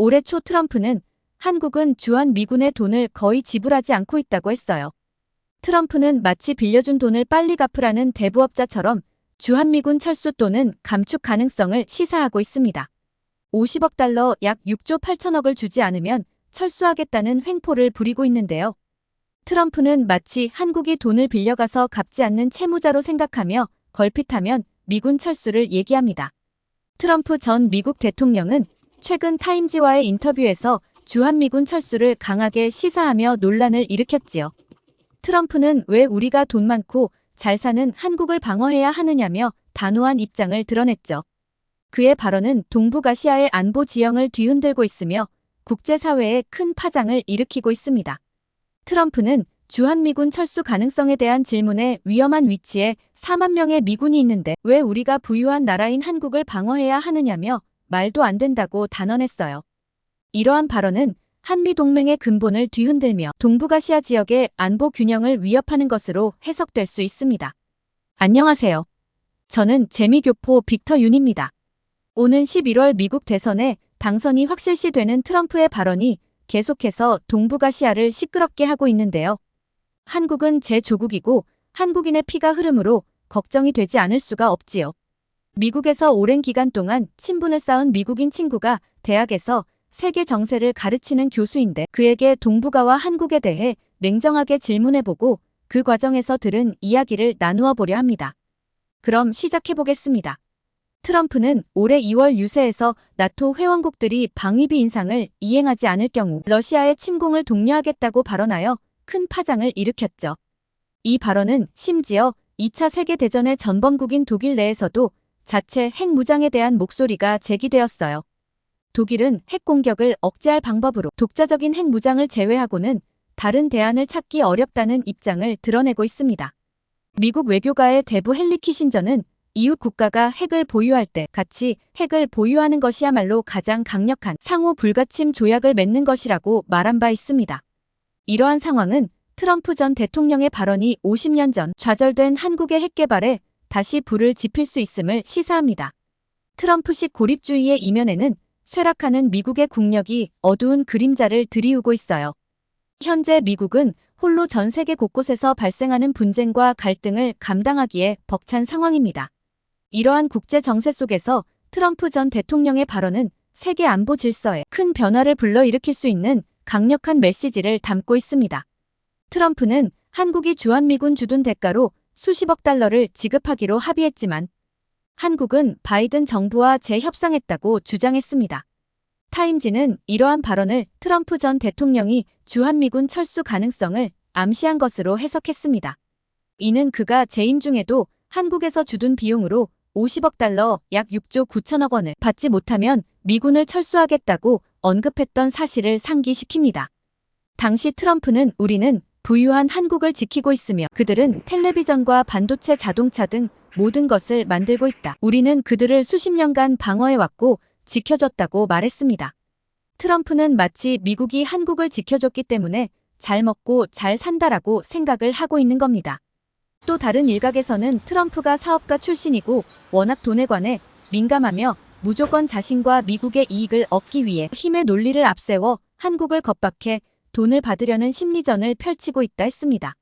올해 초 트럼프는 한국은 주한미군의 돈을 거의 지불하지 않고 있다고 했어요. 트럼프는 마치 빌려준 돈을 빨리 갚으라는 대부업자처럼 주한미군 철수 또는 감축 가능성을 시사하고 있습니다. 50억 달러 약 6조 8천억을 주지 않으면 철수하겠다는 횡포를 부리고 있는데요. 트럼프는 마치 한국이 돈을 빌려가서 갚지 않는 채무자로 생각하며 걸핏하면 미군 철수를 얘기합니다. 트럼프 전 미국 대통령은 최근 타임지와의 인터뷰에서 주한미군 철수를 강하게 시사하며 논란을 일으켰지요. 트럼프는 왜 우리가 돈 많고 잘 사는 한국을 방어해야 하느냐며 단호한 입장을 드러냈죠. 그의 발언은 동북아시아의 안보 지형을 뒤흔들고 있으며 국제사회에 큰 파장을 일으키고 있습니다. 트럼프는 주한미군 철수 가능성에 대한 질문에 위험한 위치에 4만 명의 미군이 있는데 왜 우리가 부유한 나라인 한국을 방어해야 하느냐며 말도 안 된다고 단언했어요. 이러한 발언은 한미동맹의 근본을 뒤흔들며 동북아시아 지역의 안보 균형을 위협하는 것으로 해석될 수 있습니다. 안녕하세요. 저는 재미교포 빅터 윤입니다. 오는 11월 미국 대선에 당선이 확실시되는 트럼프의 발언이 계속해서 동북아시아를 시끄럽게 하고 있는데요. 한국은 제 조국이고 한국인의 피가 흐르므로 걱정이 되지 않을 수가 없지요. 미국에서 오랜 기간 동안 친분을 쌓은 미국인 친구가 대학에서 세계 정세를 가르치는 교수인데 그에게 동북아와 한국에 대해 냉정하게 질문해보고 그 과정에서 들은 이야기를 나누어 보려 합니다. 그럼 시작해보겠습니다. 트럼프는 올해 2월 유세에서 나토 회원국들이 방위비 인상을 이행하지 않을 경우 러시아의 침공을 독려하겠다고 발언하여 큰 파장을 일으켰죠. 이 발언은 심지어 2차 세계대전의 전범국인 독일 내에서도 자체 핵무장에 대한 목소리가 제기되었어요. 독일은 핵 공격을 억제할 방법으로 독자적인 핵무장을 제외하고는 다른 대안을 찾기 어렵다는 입장을 드러내고 있습니다. 미국 외교가의 데브 헨리 키신저는 이웃 국가가 핵을 보유할 때 같이 핵을 보유하는 것이야말로 가장 강력한 상호 불가침 조약을 맺는 것이라고 말한 바 있습니다. 이러한 상황은 트럼프 전 대통령의 발언이 50년 전 좌절된 한국의 핵 개발에 다시 불을 지필 수 있음을 시사합니다. 트럼프식 고립주의의 이면에는 쇠락하는 미국의 국력이 어두운 그림자를 드리우고 있어요. 현재 미국은 홀로 전 세계 곳곳에서 발생하는 분쟁과 갈등을 감당하기에 벅찬 상황입니다. 이러한 국제 정세 속에서 트럼프 전 대통령의 발언은 세계 안보 질서에 큰 변화를 불러일으킬 수 있는 강력한 메시지를 담고 있습니다. 트럼프는 한국이 주한미군 주둔 대가로 수십억 달러를 지급하기로 합의했지만 한국은 바이든 정부와 재협상했다고 주장했습니다. 타임지는 이러한 발언을 트럼프 전 대통령이 주한미군 철수 가능성을 암시한 것으로 해석했습니다. 이는 그가 재임 중에도 한국에서 주둔 비용으로 50억 달러 약 6조 9천억 원을 받지 못하면 미군을 철수하겠다고 언급했던 사실을 상기시킵니다. 당시 트럼프는 우리는 부유한 한국을 지키고 있으며 그들은 텔레비전과 반도체 자동차 등 모든 것을 만들고 있다. 우리는 그들을 수십 년간 방어해왔고 지켜줬다고 말했습니다. 트럼프는 마치 미국이 한국을 지켜줬기 때문에 잘 먹고 잘 산다라고 생각을 하고 있는 겁니다. 또 다른 일각에서는 트럼프가 사업가 출신이고 워낙 돈에 관해 민감하며 무조건 자신과 미국의 이익을 얻기 위해 힘의 논리를 앞세워 한국을 겁박해 돈을 받으려는 심리전을 펼치고 있다 했습니다.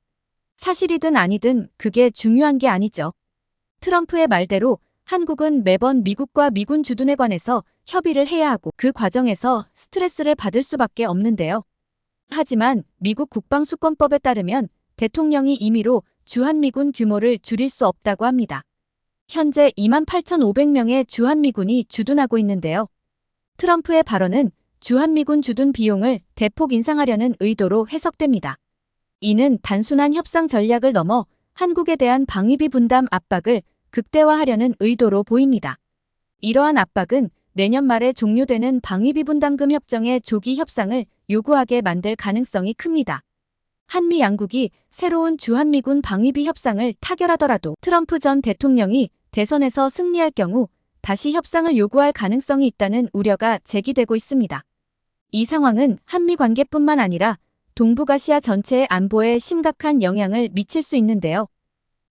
사실이든 아니든 그게 중요한 게 아니죠. 트럼프의 말대로 한국은 매번 미국과 미군 주둔에 관해서 협의를 해야 하고 그 과정에서 스트레스를 받을 수밖에 없는데요. 하지만 미국 국방수권법에 따르면 대통령이 임의로 주한미군 규모를 줄일 수 없다고 합니다. 현재 28,500명의 주한미군이 주둔하고 있는데요. 트럼프의 발언은 주한미군 주둔 비용을 대폭 인상하려는 의도로 해석됩니다. 이는 단순한 협상 전략을 넘어 한국에 대한 방위비 분담 압박을 극대화하려는 의도로 보입니다. 이러한 압박은 내년 말에 종료되는 방위비 분담금 협정의 조기 협상을 요구하게 만들 가능성이 큽니다. 한미 양국이 새로운 주한미군 방위비 협상을 타결하더라도 트럼프 전 대통령이 대선에서 승리할 경우 다시 협상을 요구할 가능성이 있다는 우려가 제기되고 있습니다. 이 상황은 한미 관계뿐만 아니라 동북아시아 전체의 안보에 심각한 영향을 미칠 수 있는데요.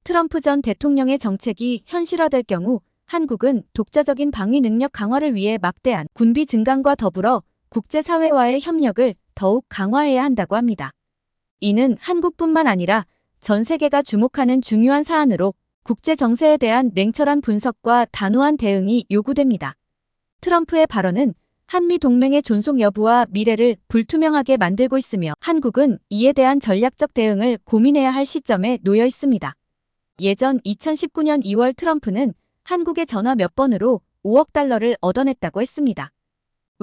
트럼프 전 대통령의 정책이 현실화될 경우 한국은 독자적인 방위 능력 강화를 위해 막대한 군비 증강과 더불어 국제사회와의 협력을 더욱 강화해야 한다고 합니다. 이는 한국뿐만 아니라 전 세계가 주목하는 중요한 사안으로 국제 정세에 대한 냉철한 분석과 단호한 대응이 요구됩니다. 트럼프의 발언은 한미 동맹의 존속 여부와 미래를 불투명하게 만들고 있으며 한국은 이에 대한 전략적 대응을 고민해야 할 시점에 놓여 있습니다. 예전 2019년 2월 트럼프는 한국에 전화 몇 번으로 5억 달러를 얻어냈다고 했습니다.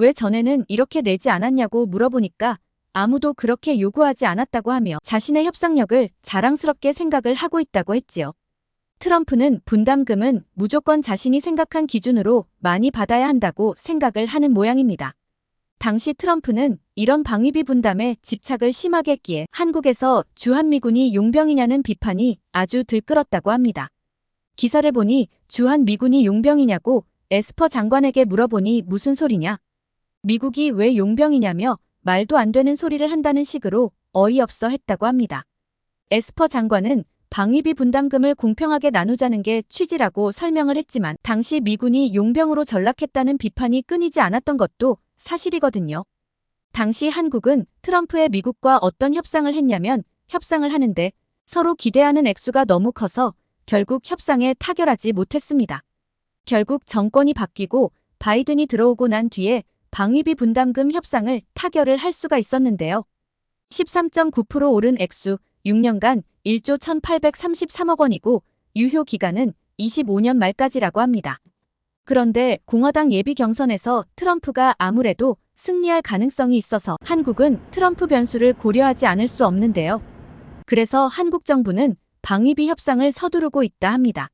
왜 전에는 이렇게 내지 않았냐고 물어보니까 아무도 그렇게 요구하지 않았다고 하며 자신의 협상력을 자랑스럽게 생각을 하고 있다고 했지요. 트럼프는 분담금은 무조건 자신이 생각한 기준으로 많이 받아야 한다고 생각을 하는 모양입니다. 당시 트럼프는 이런 방위비 분담에 집착을 심하게 했기에 한국에서 주한미군이 용병이냐는 비판이 아주 들끓었다고 합니다. 기사를 보니 주한미군이 용병이냐고 에스퍼 장관에게 물어보니 무슨 소리냐? 미국이 왜 용병이냐며 말도 안 되는 소리를 한다는 식으로 어이없어 했다고 합니다. 에스퍼 장관은 방위비 분담금을 공평하게 나누자는 게 취지라고 설명을 했지만 당시 미군이 용병으로 전락했다는 비판이 끊이지 않았던 것도 사실이거든요. 당시 한국은 트럼프의 미국과 어떤 협상을 했냐면 협상을 하는데 서로 기대하는 액수가 너무 커서 결국 협상에 타결하지 못했습니다. 결국 정권이 바뀌고 바이든이 들어오고 난 뒤에 방위비 분담금 협상을 타결을 할 수가 있었는데요. 13.9% 오른 액수 6년간 1조 1833억 원이고 유효 기간은 25년 말까지라고 합니다. 그런데 공화당 예비 경선에서 트럼프가 아무래도 승리할 가능성이 있어서 한국은 트럼프 변수를 고려하지 않을 수 없는데요. 그래서 한국 정부는 방위비 협상을 서두르고 있다 합니다.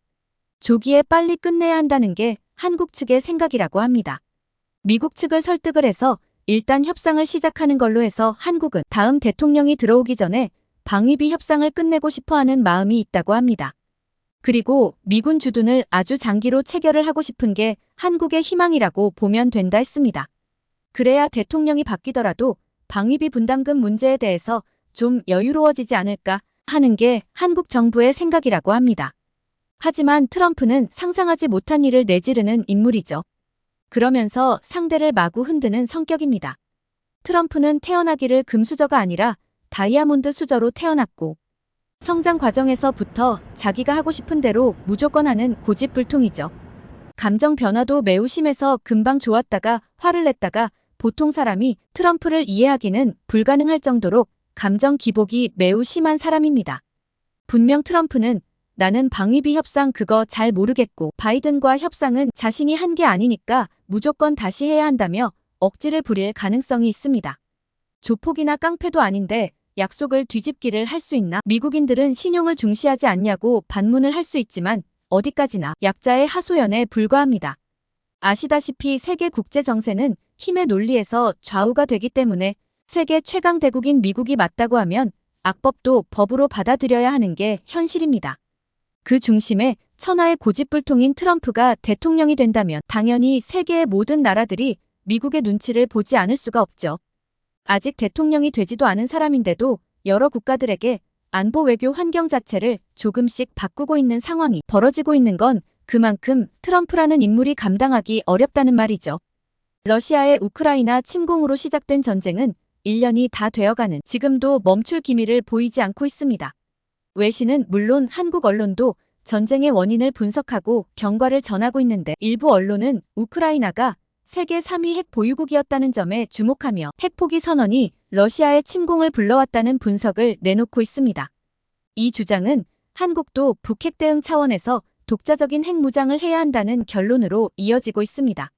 조기에 빨리 끝내야 한다는 게 한국 측의 생각이라고 합니다. 미국 측을 설득을 해서 일단 협상을 시작하는 걸로 해서 한국은 다음 대통령이 들어오기 전에 방위비 협상을 끝내고 싶어하는 마음이 있다고 합니다. 그리고 미군 주둔을 아주 장기로 체결을 하고 싶은 게 한국의 희망이라고 보면 된다 했습니다. 그래야 대통령이 바뀌더라도 방위비 분담금 문제에 대해서 좀 여유로워지지 않을까 하는 게 한국 정부의 생각이라고 합니다. 하지만 트럼프는 상상하지 못한 일을 내지르는 인물이죠. 그러면서 상대를 마구 흔드는 성격입니다. 트럼프는 태어나기를 금수저가 아니라 다이아몬드 수저로 태어났고 성장 과정에서부터 자기가 하고 싶은 대로 무조건 하는 고집불통이죠. 감정 변화도 매우 심해서 금방 좋았다가 화를 냈다가 보통 사람이 트럼프를 이해하기는 불가능할 정도로 감정 기복이 매우 심한 사람입니다. 분명 트럼프는 나는 방위비 협상 그거 잘 모르겠고 바이든과 협상은 자신이 한 게 아니니까 무조건 다시 해야 한다며 억지를 부릴 가능성이 있습니다. 조폭이나 깡패도 아닌데 약속을 뒤집기를 할 수 있나? 미국인들은 신용을 중시하지 않냐고 반문을 할 수 있지만 어디까지나 약자의 하소연에 불과합니다. 아시다시피 세계 국제 정세는 힘의 논리에서 좌우가 되기 때문에 세계 최강 대국인 미국이 맞다고 하면 악법도 법으로 받아들여야 하는 게 현실입니다. 그 중심에 천하의 고집불통인 트럼프가 대통령이 된다면 당연히 세계의 모든 나라들이 미국의 눈치를 보지 않을 수가 없죠. 아직 대통령이 되지도 않은 사람인데도 여러 국가들에게 안보 외교 환경 자체를 조금씩 바꾸고 있는 상황이 벌어지고 있는 건 그만큼 트럼프라는 인물이 감당하기 어렵다는 말이죠. 러시아의 우크라이나 침공으로 시작된 전쟁은 1년이 다 되어가는 지금도 멈출 기미를 보이지 않고 있습니다. 외신은 물론 한국 언론도 전쟁의 원인을 분석하고 경과를 전하고 있는데 일부 언론은 우크라이나가 세계 3위 핵 보유국이었다는 점에 주목하며 핵포기 선언이 러시아의 침공을 불러왔다는 분석을 내놓고 있습니다. 이 주장은 한국도 북핵 대응 차원에서 독자적인 핵 무장을 해야 한다는 결론으로 이어지고 있습니다.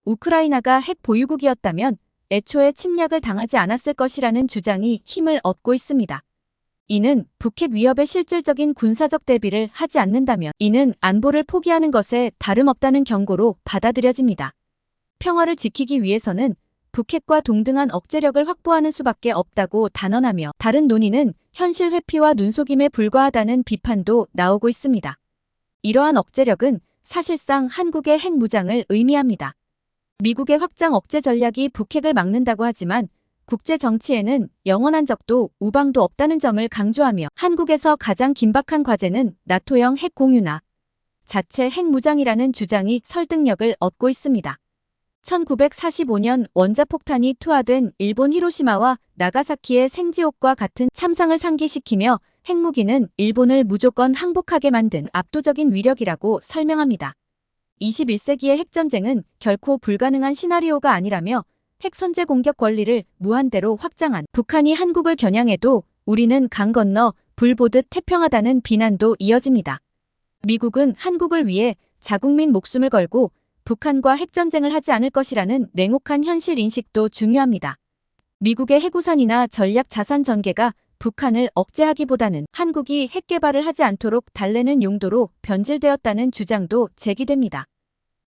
우크라이나가 핵 보유국이었다면 애초에 침략을 당하지 않았을 것이라는 주장이 힘을 얻고 있습니다. 이는 북핵 위협에 실질적인 군사적 대비를 하지 않는다면 이는 안보를 포기하는 것에 다름없다는 경고로 받아들여집니다. 평화를 지키기 위해서는 북핵과 동등한 억제력을 확보하는 수밖에 없다고 단언하며 다른 논의는 현실 회피와 눈속임에 불과하다는 비판도 나오고 있습니다. 이러한 억제력은 사실상 한국의 핵 무장을 의미합니다. 미국의 확장 억제 전략이 북핵을 막는다고 하지만 국제 정치에는 영원한 적도 우방도 없다는 점을 강조하며 한국에서 가장 긴박한 과제는 나토형 핵 공유나 자체 핵 무장이라는 주장이 설득력을 얻고 있습니다. 1945년 원자폭탄이 투하된 일본 히로시마와 나가사키의 생지옥과 같은 참상을 상기시키며 핵무기는 일본을 무조건 항복하게 만든 압도적인 위력이라고 설명합니다. 21세기의 핵전쟁은 결코 불가능한 시나리오가 아니라며 핵선제 공격 권리를 무한대로 확장한 북한이 한국을 겨냥해도 우리는 강 건너 불 보듯 태평하다는 비난도 이어집니다. 미국은 한국을 위해 자국민 목숨을 걸고 북한과 핵전쟁을 하지 않을 것이라는 냉혹한 현실 인식도 중요합니다. 미국의 핵우산이나 전략 자산 전개가 북한을 억제하기보다는 한국이 핵 개발을 하지 않도록 달래는 용도로 변질되었다는 주장도 제기됩니다.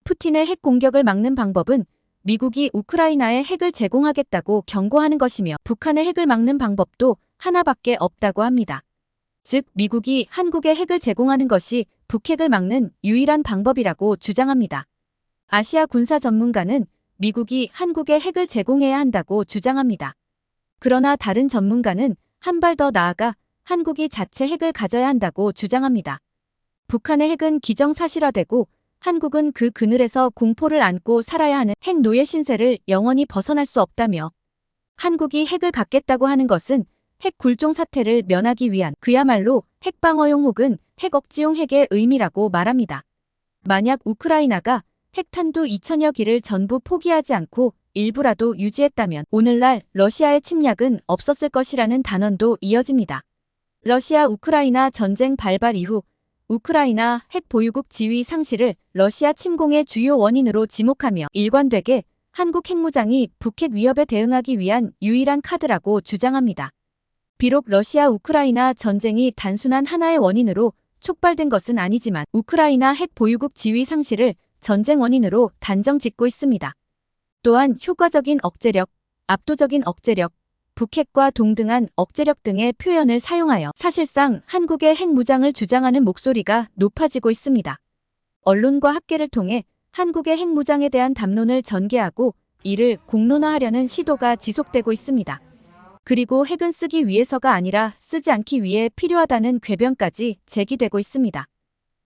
푸틴의 핵 공격을 막는 방법은 미국이 우크라이나에 핵을 제공하겠다고 경고하는 것이며 북한의 핵을 막는 방법도 하나밖에 없다고 합니다. 즉, 미국이 한국에 핵을 제공하는 것이 북핵을 막는 유일한 방법이라고 주장합니다. 아시아 군사 전문가는 미국이 한국에 핵을 제공해야 한다고 주장합니다. 그러나 다른 전문가는 한 발 더 나아가 한국이 자체 핵을 가져야 한다고 주장합니다. 북한의 핵은 기정사실화되고 한국은 그 그늘에서 공포를 안고 살아야 하는 핵 노예 신세를 영원히 벗어날 수 없다며 한국이 핵을 갖겠다고 하는 것은 핵 굴종 사태를 면하기 위한 그야말로 핵방어용 혹은 핵억지용 핵의 의미라고 말합니다. 만약 우크라이나가 핵탄두 2000여 기를 전부 포기하지 않고 일부라도 유지했다면 오늘날 러시아의 침략은 없었을 것이라는 단언도 이어집니다. 러시아 우크라이나 전쟁 발발 이후 우크라이나 핵 보유국 지위 상실을 러시아 침공의 주요 원인으로 지목하며 일관되게 한국 핵무장이 북핵 위협에 대응하기 위한 유일한 카드라고 주장합니다. 비록 러시아 우크라이나 전쟁이 단순한 하나의 원인으로 촉발된 것은 아니지만 우크라이나 핵 보유국 지위 상실을 전쟁 원인으로 단정 짓고 있습니다. 또한 효과적인 억제력, 압도적인 억제력, 북핵과 동등한 억제력 등의 표현을 사용하여 사실상 한국의 핵무장을 주장하는 목소리가 높아지고 있습니다. 언론과 학계를 통해 한국의 핵무장에 대한 담론을 전개하고 이를 공론화하려는 시도가 지속되고 있습니다. 그리고 핵은 쓰기 위해서가 아니라 쓰지 않기 위해 필요하다는 궤변까지 제기되고 있습니다.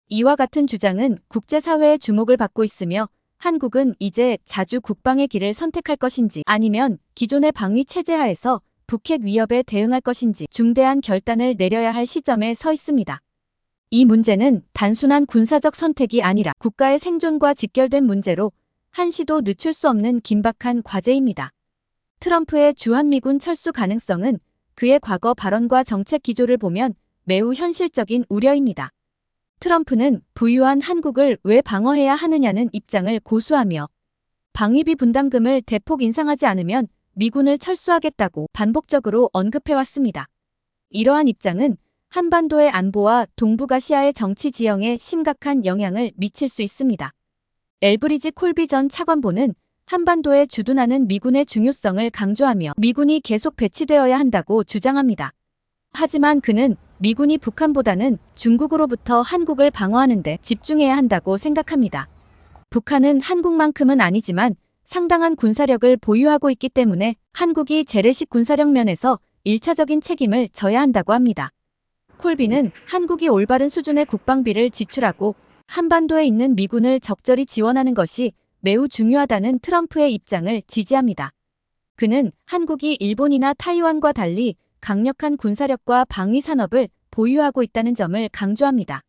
이와 같은 주장은 국제사회의 주목을 받고 있으며 한국은 이제 자주 국방의 길을 선택할 것인지 아니면 기존의 방위 체제 하에서 북핵 위협에 대응할 것인지 중대한 결단을 내려야 할 시점에 서 있습니다. 이 문제는 단순한 군사적 선택이 아니라 국가의 생존과 직결된 문제로 한시도 늦출 수 없는 긴박한 과제입니다. 트럼프의 주한미군 철수 가능성은 그의 과거 발언과 정책 기조를 보면 매우 현실적인 우려입니다. 트럼프는 부유한 한국을 왜 방어해야 하느냐는 입장을 고수하며 방위비 분담금을 대폭 인상하지 않으면 미군을 철수하겠다고 반복적으로 언급해왔습니다. 이러한 입장은 한반도의 안보와 동북아시아의 정치 지형에 심각한 영향을 미칠 수 있습니다. 엘브리지 콜비 전 차관보는 한반도에 주둔하는 미군의 중요성을 강조하며 미군이 계속 배치되어야 한다고 주장합니다. 하지만 그는 미군이 북한보다는 중국으로부터 한국을 방어하는 데 집중해야 한다고 생각합니다. 북한은 한국만큼은 아니지만 상당한 군사력을 보유하고 있기 때문에 한국이 재래식 군사력 면에서 1차적인 책임을 져야 한다고 합니다. 콜비는 한국이 올바른 수준의 국방비를 지출하고 한반도에 있는 미군을 적절히 지원하는 것이 매우 중요하다는 트럼프의 입장을 지지합니다. 그는 한국이 일본이나 타이완과 달리 강력한 군사력과 방위 산업을 보유하고 있다는 점을 강조합니다.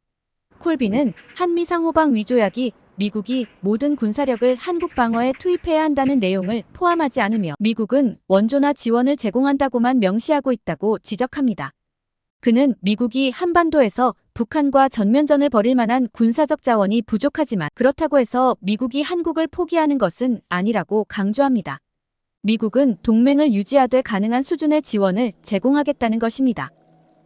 콜비는 한미 상호방 위조약이 미국이 모든 군사력을 한국 방어에 투입해야 한다는 내용을 포함하지 않으며 미국은 원조나 지원을 제공한다고만 명시하고 있다고 지적합니다. 그는 미국이 한반도에서 북한과 전면전을 벌일 만한 군사적 자원이 부족하지만 그렇다고 해서 미국이 한국을 포기하는 것은 아니라고 강조합니다. 미국은 동맹을 유지하되 가능한 수준의 지원을 제공하겠다는 것입니다.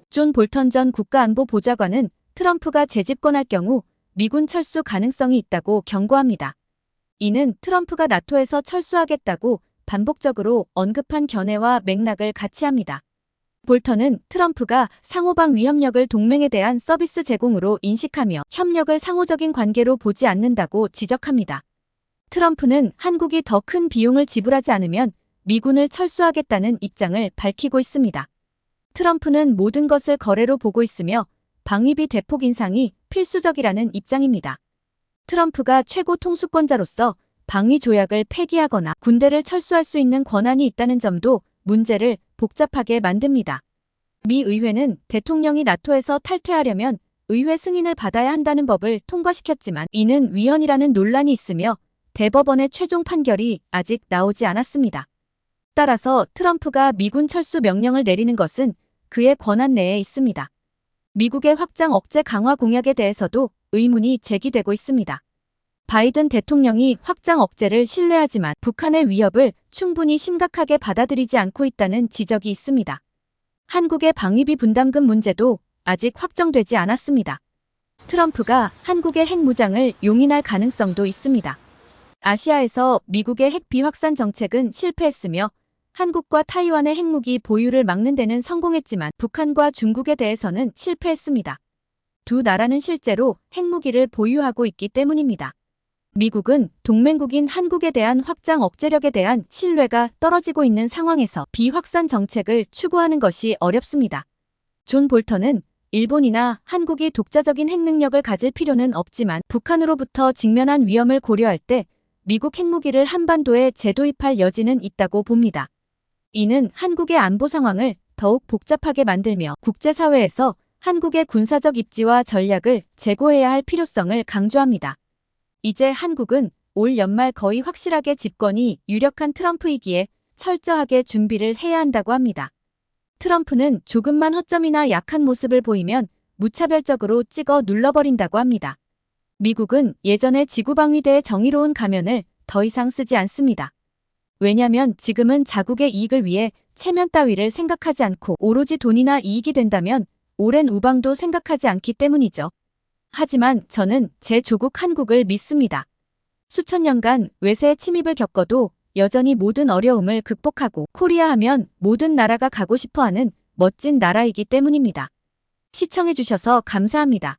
존 볼턴 전 국가안보보좌관은 트럼프가 재집권할 경우 미군 철수 가능성이 있다고 경고합니다. 이는 트럼프가 나토에서 철수하겠다고 반복적으로 언급한 견해와 맥락을 같이 합니다. 볼턴은 트럼프가 상호방 위협력을 동맹에 대한 서비스 제공으로 인식하며 협력을 상호적인 관계로 보지 않는다고 지적합니다. 트럼프는 한국이 더 큰 비용을 지불하지 않으면 미군을 철수하겠다는 입장을 밝히고 있습니다. 트럼프는 모든 것을 거래로 보고 있으며 방위비 대폭 인상이 필수적이라는 입장입니다. 트럼프가 최고 통수권자로서 방위 조약을 폐기하거나 군대를 철수할 수 있는 권한이 있다는 점도 문제를 복잡하게 만듭니다. 미 의회는 대통령이 나토에서 탈퇴하려면 의회 승인을 받아야 한다는 법을 통과시켰지만 이는 위헌이라는 논란이 있으며 대법원의 최종 판결이 아직 나오지 않았습니다. 따라서 트럼프가 미군 철수 명령을 내리는 것은 그의 권한 내에 있습니다. 미국의 확장 억제 강화 공약에 대해서도 의문이 제기되고 있습니다. 바이든 대통령이 확장 억제를 신뢰하지만 북한의 위협을 충분히 심각하게 받아들이지 않고 있다는 지적이 있습니다. 한국의 방위비 분담금 문제도 아직 확정되지 않았습니다. 트럼프가 한국의 핵무장을 용인할 가능성도 있습니다. 아시아에서 미국의 핵 비확산 정책은 실패했으며 한국과 타이완의 핵무기 보유를 막는 데는 성공했지만 북한과 중국에 대해서는 실패했습니다. 두 나라는 실제로 핵무기를 보유하고 있기 때문입니다. 미국은 동맹국인 한국에 대한 확장 억제력에 대한 신뢰가 떨어지고 있는 상황에서 비확산 정책을 추구하는 것이 어렵습니다. 존 볼턴은 일본이나 한국이 독자적인 핵능력을 가질 필요는 없지만 북한으로부터 직면한 위험을 고려할 때 미국 핵무기를 한반도에 재도입할 여지는 있다고 봅니다. 이는 한국의 안보 상황을 더욱 복잡하게 만들며 국제사회에서 한국의 군사적 입지와 전략을 재고해야 할 필요성을 강조합니다. 이제 한국은 올 연말 거의 확실하게 집권이 유력한 트럼프이기에 철저하게 준비를 해야 한다고 합니다. 트럼프는 조금만 허점이나 약한 모습을 보이면 무차별적으로 찍어 눌러버린다고 합니다. 미국은 예전의 지구방위대의 정의로운 가면을 더 이상 쓰지 않습니다. 왜냐면 지금은 자국의 이익을 위해 체면 따위를 생각하지 않고 오로지 돈이나 이익이 된다면 오랜 우방도 생각하지 않기 때문이죠. 하지만 저는 제 조국 한국을 믿습니다. 수천 년간 외세의 침입을 겪어도 여전히 모든 어려움을 극복하고 코리아 하면 모든 나라가 가고 싶어하는 멋진 나라이기 때문입니다. 시청해주셔서 감사합니다.